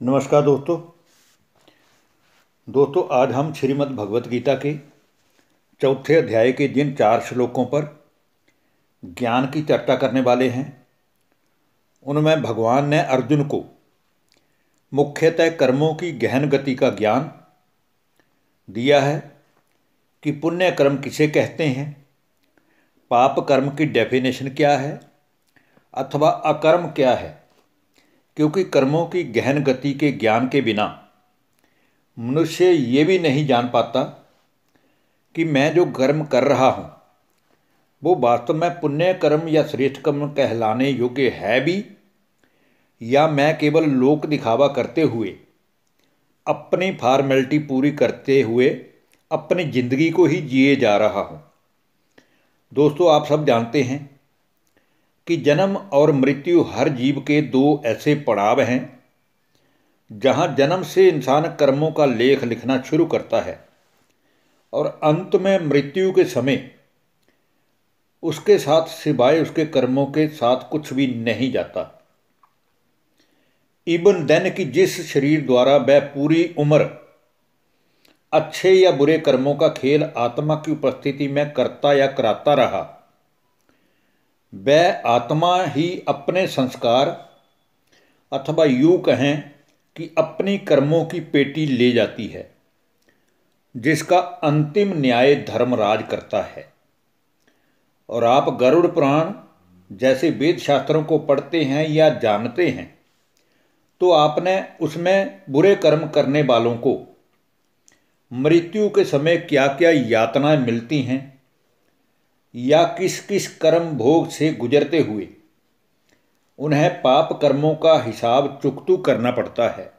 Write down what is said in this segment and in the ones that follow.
नमस्कार दोस्तों आज हम श्रीमद् भगवत गीता के चौथे अध्याय के जिन 4 श्लोकों पर ज्ञान की चर्चा करने वाले हैं उनमें भगवान ने अर्जुन को मुख्यतः कर्मों की गहन गति का ज्ञान दिया है कि पुण्य कर्म किसे कहते हैं, पाप कर्म की डेफिनेशन क्या है अथवा अकर्म क्या है। क्योंकि कर्मों की गहन गति के ज्ञान के बिना मनुष्य ये भी नहीं जान पाता कि मैं जो कर्म कर रहा हूँ वो वास्तव में पुण्य कर्म या श्रेष्ठ कर्म कहलाने योग्य है भी, या मैं केवल लोक दिखावा करते हुए अपनी फॉर्मेलिटी पूरी करते हुए अपनी जिंदगी को ही जिए जा रहा हूँ। दोस्तों, आप सब जानते हैं कि जन्म और मृत्यु हर जीव के 2 ऐसे पड़ाव हैं जहाँ जन्म से इंसान कर्मों का लेख लिखना शुरू करता है और अंत में मृत्यु के समय उसके साथ सिवाय उसके कर्मों के साथ कुछ भी नहीं जाता। इवन देन कि जिस शरीर द्वारा वह पूरी उम्र अच्छे या बुरे कर्मों का खेल आत्मा की उपस्थिति में करता या कराता रहा, वह आत्मा ही अपने संस्कार अथवा यूँ कहें कि अपनी कर्मों की पेटी ले जाती है, जिसका अंतिम न्याय धर्मराज करता है। और आप गरुड़ पुराण जैसे वेद शास्त्रों को पढ़ते हैं या जानते हैं तो आपने उसमें बुरे कर्म करने वालों को मृत्यु के समय क्या क्या यातनाएं मिलती हैं या किस किस कर्म भोग से गुजरते हुए उन्हें पाप कर्मों का हिसाब चुकतू करना पड़ता है,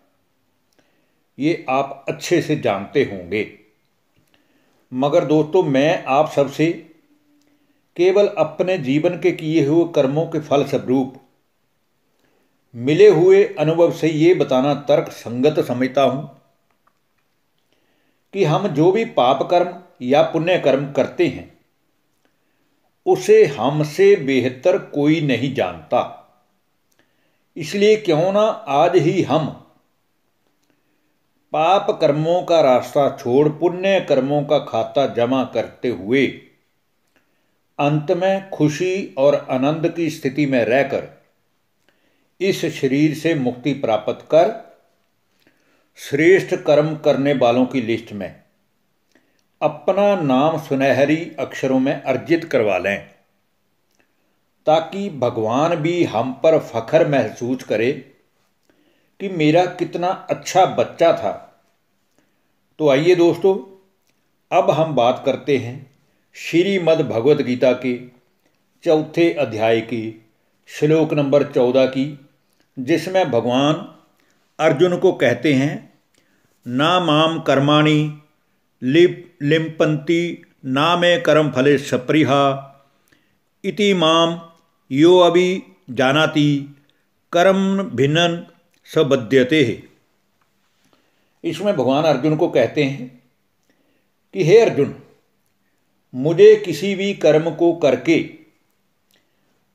ये आप अच्छे से जानते होंगे। मगर दोस्तों, मैं आप सबसे केवल अपने जीवन के किए हुए कर्मों के फल स्वरूप मिले हुए अनुभव से ये बताना तर्क संगत समझता हूँ कि हम जो भी पाप कर्म या पुण्य कर्म करते हैं उसे हमसे बेहतर कोई नहीं जानता। इसलिए क्यों ना आज ही हम पाप कर्मों का रास्ता छोड़ पुण्य कर्मों का खाता जमा करते हुए अंत में खुशी और आनंद की स्थिति में रहकर इस शरीर से मुक्ति प्राप्त कर श्रेष्ठ कर्म करने वालों की लिस्ट में अपना नाम सुनहरी अक्षरों में अर्जित करवा लें, ताकि भगवान भी हम पर फख्र महसूस करे कि मेरा कितना अच्छा बच्चा था। तो आइए दोस्तों, अब हम बात करते हैं श्रीमद् भगवत गीता के चौथे अध्याय के श्लोक नंबर 14 की, जिसमें भगवान अर्जुन को कहते हैं, ना माम कर्माणि लिम्पन्ति ना मे कर्म फले सप्रिहा इति माम यो अभि जानाति कर्म भिन्नन स बध्यते। इसमें भगवान अर्जुन को कहते हैं कि हे अर्जुन, मुझे किसी भी कर्म को करके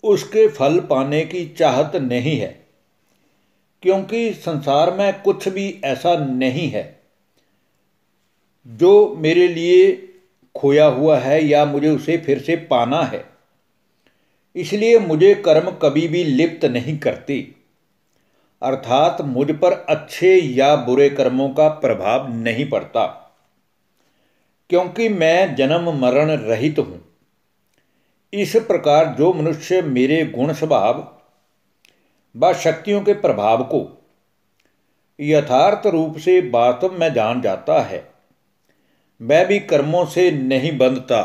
उसके फल पाने की चाहत नहीं है, क्योंकि संसार में कुछ भी ऐसा नहीं है जो मेरे लिए खोया हुआ है या मुझे उसे फिर से पाना है। इसलिए मुझे कर्म कभी भी लिप्त नहीं करते, अर्थात मुझ पर अच्छे या बुरे कर्मों का प्रभाव नहीं पड़ता, क्योंकि मैं जन्म मरण रहित हूँ। इस प्रकार जो मनुष्य मेरे गुण स्वभाव व शक्तियों के प्रभाव को यथार्थ रूप से वास्तव में जान जाता है, वह भी कर्मों से नहीं बंधता,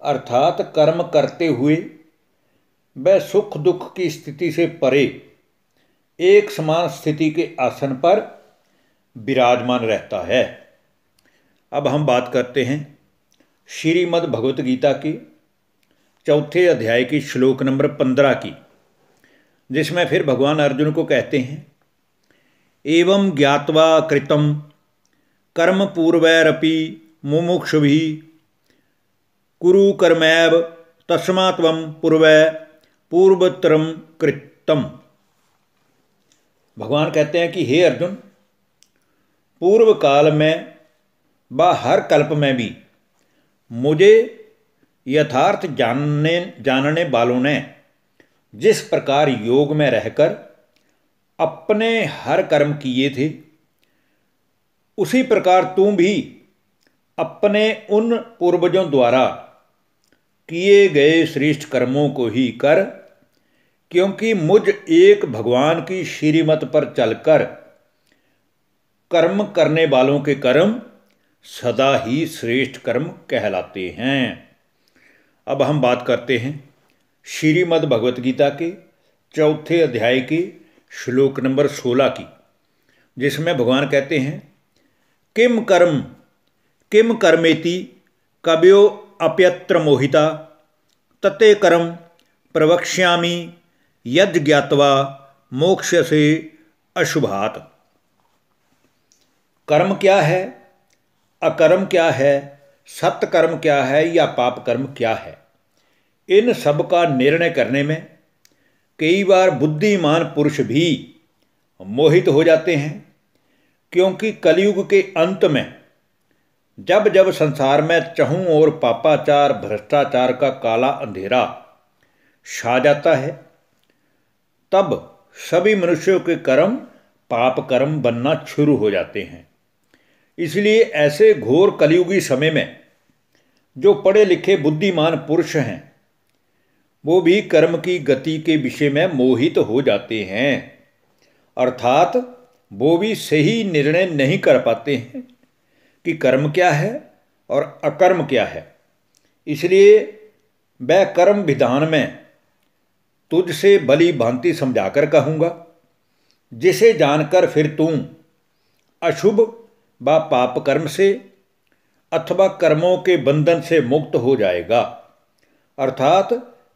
अर्थात कर्म करते हुए वह सुख दुख की स्थिति से परे एक समान स्थिति के आसन पर विराजमान रहता है। अब हम बात करते हैं श्रीमद् भगवत गीता के चौथे अध्याय की श्लोक नंबर 15 की, जिसमें फिर भगवान अर्जुन को कहते हैं, एवं ज्ञात्वा कृतं कर्म पूर्वैरपि मुमुक्षुभिः कुरु कर्मैव तस्मात् त्वं पूर्वोत्तरं कृतं। भगवान कहते हैं कि हे अर्जुन, पूर्व काल में व हर कल्प में भी मुझे यथार्थ जानने वालों ने जिस प्रकार योग में रहकर अपने हर कर्म किए थे, उसी प्रकार तू भी अपने उन पूर्वजों द्वारा किए गए श्रेष्ठ कर्मों को ही कर, क्योंकि मुझ एक भगवान की श्रीमत पर चलकर कर्म करने वालों के कर्म सदा ही श्रेष्ठ कर्म कहलाते हैं। अब हम बात करते हैं श्रीमद् भगवत गीता के चौथे अध्याय के श्लोक नंबर 16 की, जिसमें भगवान कहते हैं किम कर्मेति कवयो अप्यत्र मोहिता तते कर्म प्रवक्ष्यामि यद् ज्ञात्वा मोक्ष्यसे अशुभात्। कर्म क्या है, अकर्म क्या है, सत्कर्म क्या है या पाप कर्म क्या है, इन सब का निर्णय करने में कई बार बुद्धिमान पुरुष भी मोहित हो जाते हैं, क्योंकि कलयुग के अंत में जब जब संसार में चहुं ओर पापाचार भ्रष्टाचार का काला अंधेरा छा जाता है, तब सभी मनुष्यों के कर्म पाप कर्म बनना शुरू हो जाते हैं। इसलिए ऐसे घोर कलयुगी समय में जो पढ़े लिखे बुद्धिमान पुरुष हैं, वो भी कर्म की गति के विषय में मोहित हो जाते हैं, अर्थात वो भी सही निर्णय नहीं कर पाते हैं कि कर्म क्या है और अकर्म क्या है। इसलिए वह कर्म विधान में तुझसे भली भांति समझाकर कहूँगा, जिसे जानकर फिर तू अशुभ व पाप कर्म से अथवा कर्मों के बंधन से मुक्त हो जाएगा। अर्थात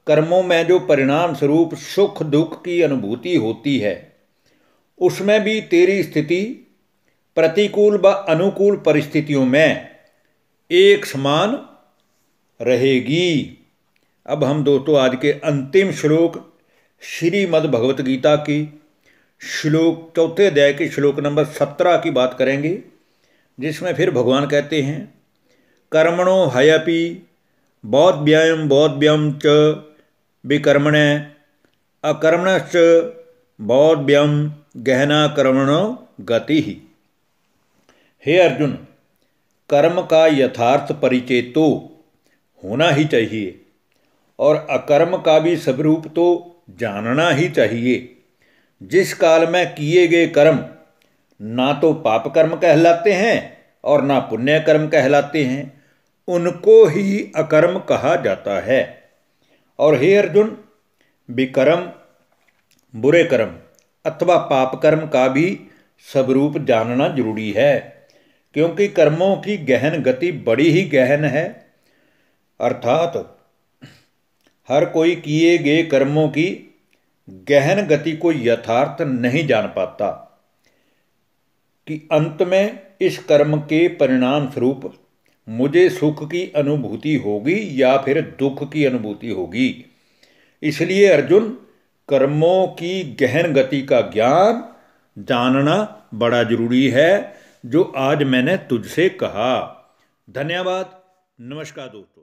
कर्मों में जो परिणाम स्वरूप सुख दुख की अनुभूति होती है, उसमें भी तेरी स्थिति प्रतिकूल व अनुकूल परिस्थितियों में एक समान रहेगी। अब हम दोस्तों आज के अंतिम श्लोक श्रीमद् भगवत गीता की श्लोक चौथे अध्याय के श्लोक नंबर 17 की बात करेंगे, जिसमें फिर भगवान कहते हैं कर्मणो ह्यपि बौद्ध्यम च विकर्मणे अकर्मणश्च बौद्ध्यम गहना कर्मणो गति। हे अर्जुन, कर्म का यथार्थ परिचय तो होना ही चाहिए और अकर्म का भी स्वरूप तो जानना ही चाहिए। जिस काल में किए गए कर्म ना तो पाप कर्म कहलाते हैं और ना पुण्य कर्म कहलाते हैं, उनको ही अकर्म कहा जाता है। और हे अर्जुन, विकर्म बुरे कर्म अथवा पाप कर्म का भी स्वरूप जानना जरूरी है, क्योंकि कर्मों की गहन गति बड़ी ही गहन है। अर्थात हर कोई किए गए कर्मों की गहन गति को यथार्थ नहीं जान पाता कि अंत में इस कर्म के परिणाम स्वरूप मुझे सुख की अनुभूति होगी या फिर दुख की अनुभूति होगी। इसलिए अर्जुन, कर्मों की गहन गति का ज्ञान जानना बड़ा जरूरी है, जो आज मैंने तुझसे कहा। धन्यवाद। नमस्कार दोस्तों।